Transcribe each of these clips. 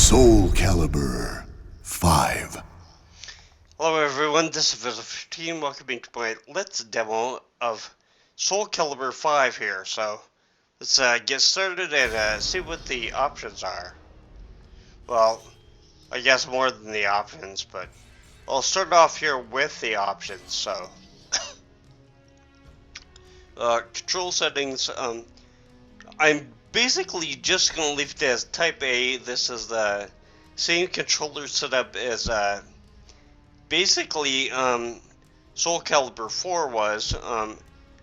Soul Calibur 5. Hello everyone, this is Visa15. Welcome to my Let's demo of Soul Calibur 5 here. So let's get started and see what the options are. Well, I guess more than the options, but I'll start off here with the options. So control settings. I'm basically just gonna leave it as Type A. This is the same controller setup as basically Soul Calibur 4 was.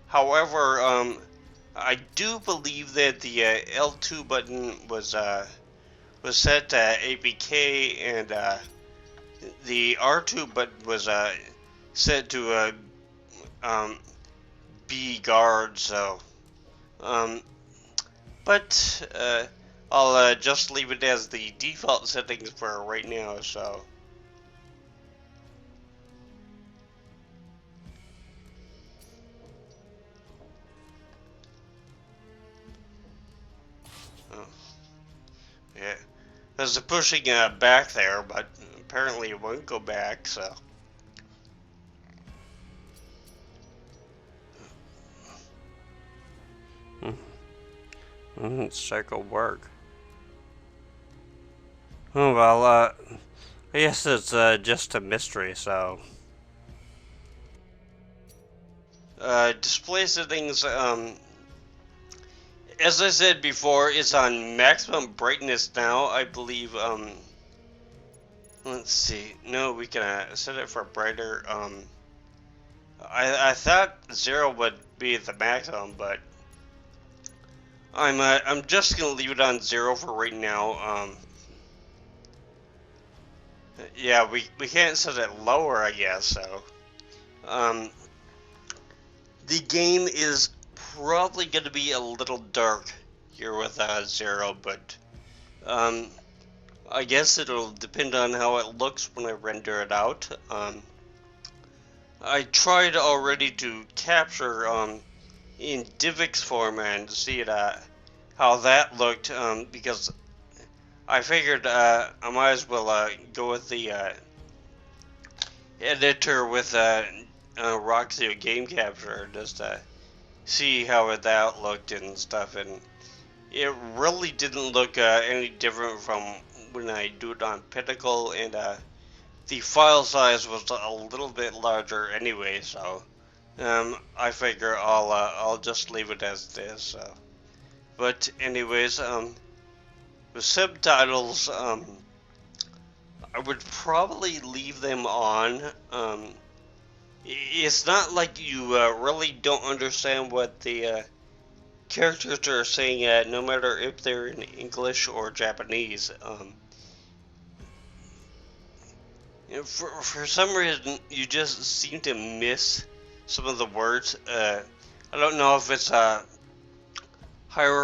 However, I do believe that the L2 button was set to APK, and the R2 button was set to B guard. So, um, but I'll just leave it as the default settings for right now. So. Yeah, there's a pushing back there, but apparently it won't go back, so. Circle work. Oh, well, I guess it's just a mystery, so. Display settings, as I said before, it's on maximum brightness now, I believe. Let's see. No, we can set it for brighter. I thought 0 would be the maximum, but I'm just gonna leave it on 0 for right now. Yeah, we can't set it lower, I guess. So, the game is probably gonna be a little dark here with 0, but I guess it'll depend on how it looks when I render it out. I tried already to capture in DivX format to see it, how that looked, because I figured I might as well go with the editor with Roxio Game Capture just to see how that looked and stuff, and it really didn't look any different from when I do it on Pinnacle, and the file size was a little bit larger anyway, so I figure I'll just leave it as this. So. But anyways, with subtitles, I would probably leave them on. It's not like you really don't understand what the characters are saying, no matter if they're in English or Japanese. For some reason, you just seem to miss some of the words. I don't know if it's higher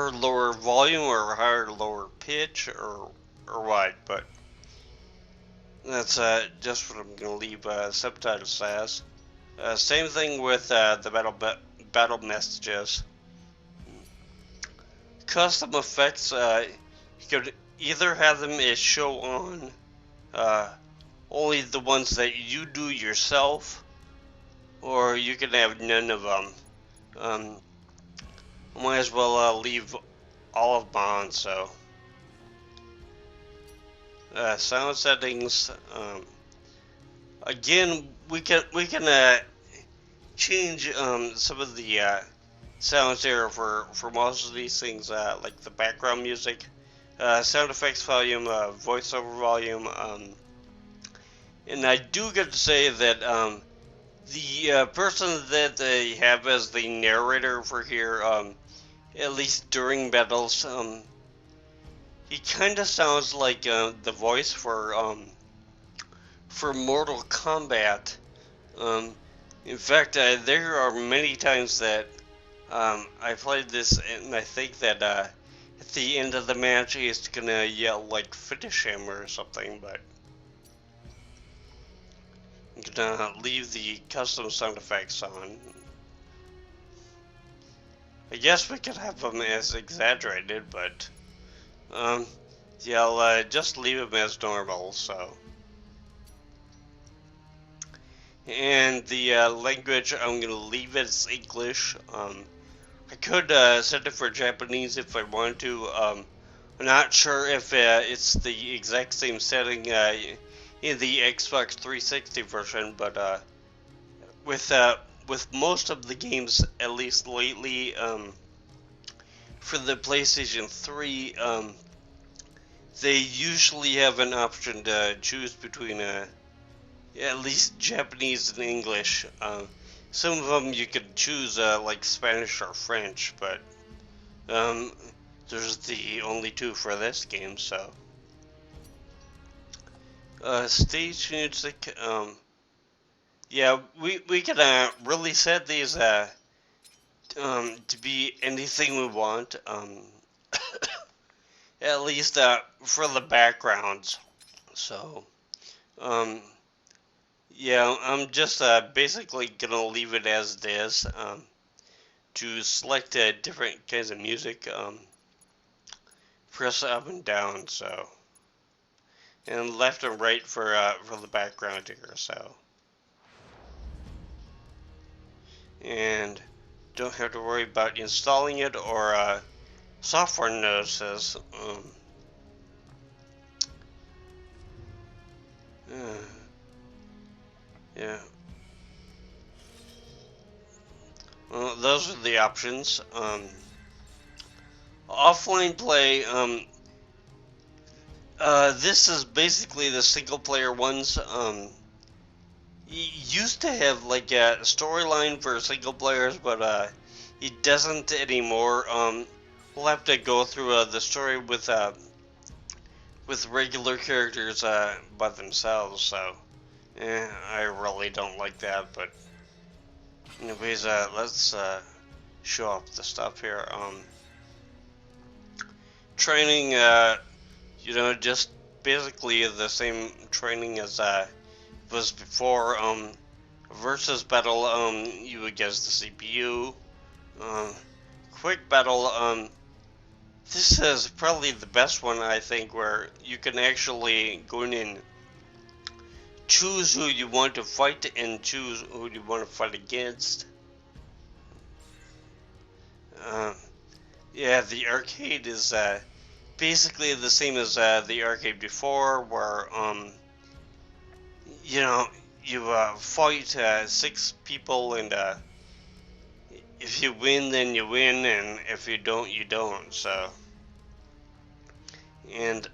or lower volume or higher or lower pitch or what, but that's just what I'm gonna leave subtitles as. Same thing with the battle messages. Custom effects, you could either have them as show on only the ones that you do yourself, or you can have none of them. Might as well leave all of them on. So sound settings, again, we can change some of the sounds here for most of these things, like the background music, sound effects volume, voiceover volume, and I do get to say that the person that they have as the narrator for here, at least during battles, he kind of sounds like the voice for Mortal Kombat. In fact, there are many times that I played this and I think that at the end of the match he's gonna yell like finish him or something, but I'm gonna leave the custom sound effects on. I guess we could have them as exaggerated, but Yeah, I'll just leave them as normal, so. And the language, I'm gonna leave it as English. I could set it for Japanese if I want to. I'm not sure if it's the exact same setting in the Xbox 360 version, but with with most of the games, at least lately, for the PlayStation 3, they usually have an option to choose between at least Japanese and English. Some of them you could choose like Spanish or French, but um, there's the only two for this game, so. Stage music, yeah, we can really set these to be anything we want, at least for the backgrounds. So, um, yeah, I'm just basically gonna leave it as it is. To select different kinds of music, press up and down, so, and left and right for the background here, so, and don't have to worry about installing it or software notices. Uh, yeah. Well, those are the options. Offline play. This is basically the single player ones. Used to have like a storyline for single players, but it doesn't anymore. We'll have to go through the story with regular characters by themselves. So, I really don't like that. But anyways, let's show off the stuff here. Training, just basically the same training as was before. Versus battle, you would guess the CPU. Quick battle, this is probably the best one, I think, where you can actually go in and choose who you want to fight and choose who you want to fight against. Yeah, the arcade is basically the same as the arcade before, where you fight 6 people, and if you win, then you win, and if you don't, you don't. So, and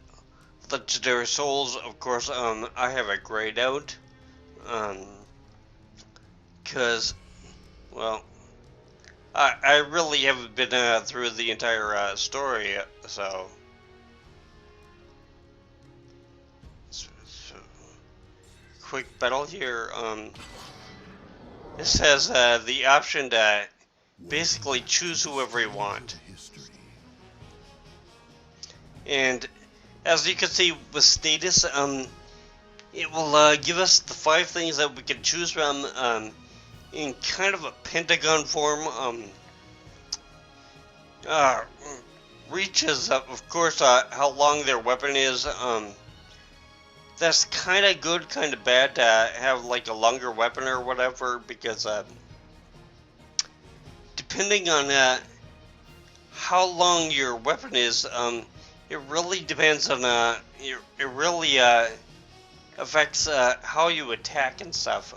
Legendary Souls, of course, I have a grayed out, cause, well, I really haven't been through the entire story, so. Quick battle here. This has the option to basically choose whoever you want. And as you can see with status, it will give us the 5 things that we can choose from in kind of a pentagon form. Reach is, of course, how long their weapon is. That's kind of good, kind of bad to have like a longer weapon or whatever, because depending on how long your weapon is, it really depends on it really affects how you attack and stuff.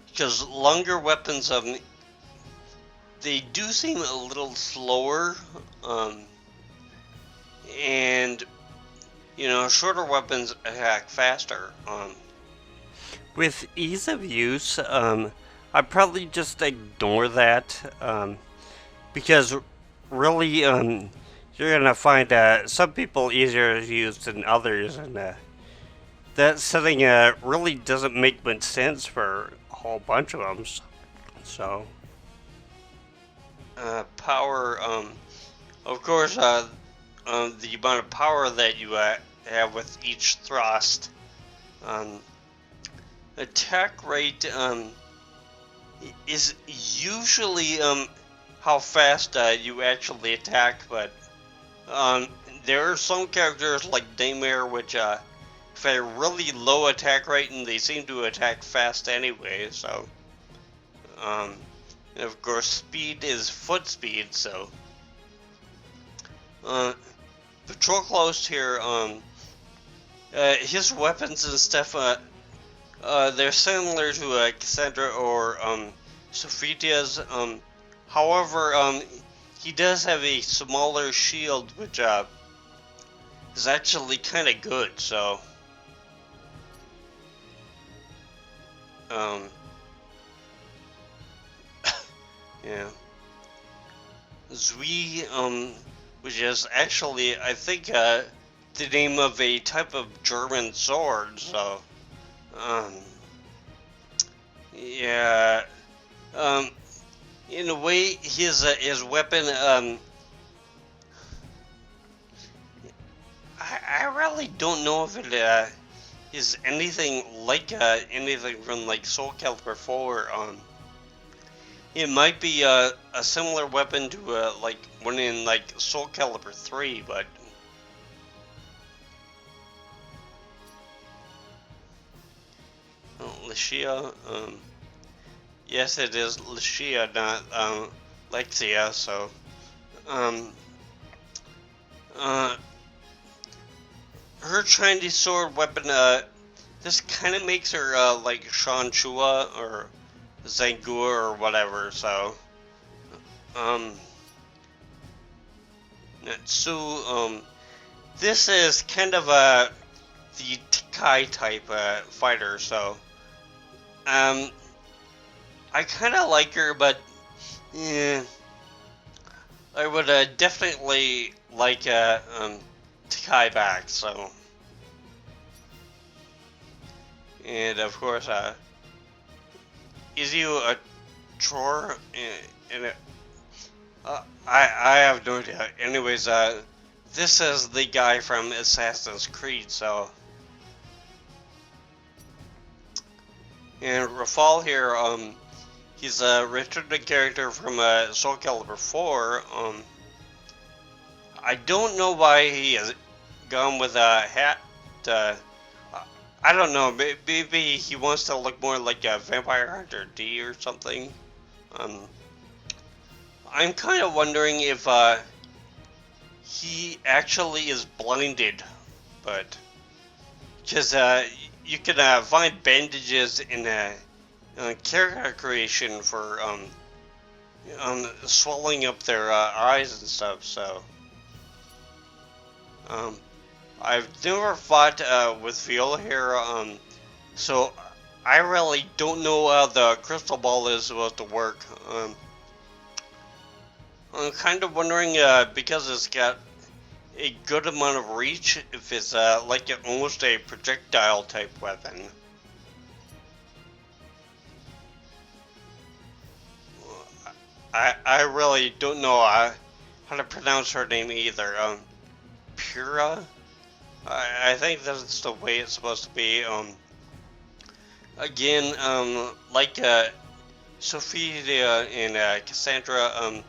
Because longer weapons, they do seem a little slower, and shorter weapons attack faster. With ease of use, I'd probably just ignore that, because really, you're gonna find some people easier to use than others, and that setting really doesn't make much sense for a whole bunch of them. So, power, of course, the amount of power that you have with each thrust. Attack rate is usually how fast you actually attack, but Um, there are some characters like Nightmare which have a really low attack rate and they seem to attack fast anyway. So, um, and of course, speed is foot speed. So, Patroclus here, his weapons and stuff, they're similar to Cassandra or Sophitia's. However, he does have a smaller shield, which is actually kind of good. So, um, yeah, Zui, which is actually, I think, the name of a type of German sword. So, um, yeah, um, in a way, his weapon, I really don't know if it is anything like anything from like Soul Calibur 4. It might be a similar weapon to like one in like Soul Calibur 3, but Lashia, yes, it is Lashia, not Lexia. So, um, uh, her Chinese sword weapon, this kind of makes her like Shan Chua or Zangur or whatever. So, um, Natsu, this is kind of the Takai type fighter. So, I kind of like her, but yeah, I would definitely like Takai back. So, and of course, is you a chore? And I have no idea. Anyways, this is the guy from Assassin's Creed. So, and Rafal here, he's a returning character from Soul Calibur 4. I don't know why he has gone with a hat. I don't know. Maybe he wants to look more like a Vampire Hunter D or something. I'm kind of wondering if he actually is blinded, but because you can find bandages in character creation for swelling up their eyes and stuff. So, I've never fought with Viola here, so I really don't know how the crystal ball is supposed to work. I'm kind of wondering, because it's got a good amount of reach, if it's like almost a projectile type weapon. I really don't know how to pronounce her name either. Pura? I think that's the way it's supposed to be. Again, like Sophia and Cassandra,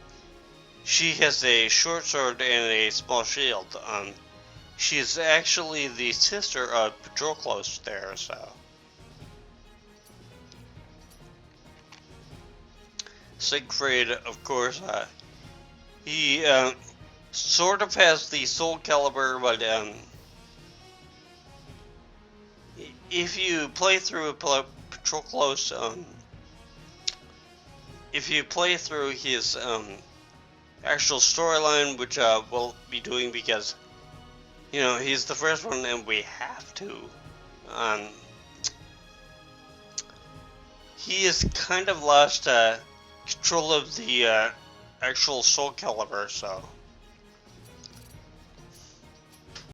she has a short sword and a small shield. She's actually the sister of Patroclus there, so. Siegfried, of course, he sort of has the Soul Calibur, but if you play through Patroclus, if you play through his actual storyline, which we'll be doing because he's the first one and we have to, he has kind of lost control of the actual Soul Calibur, so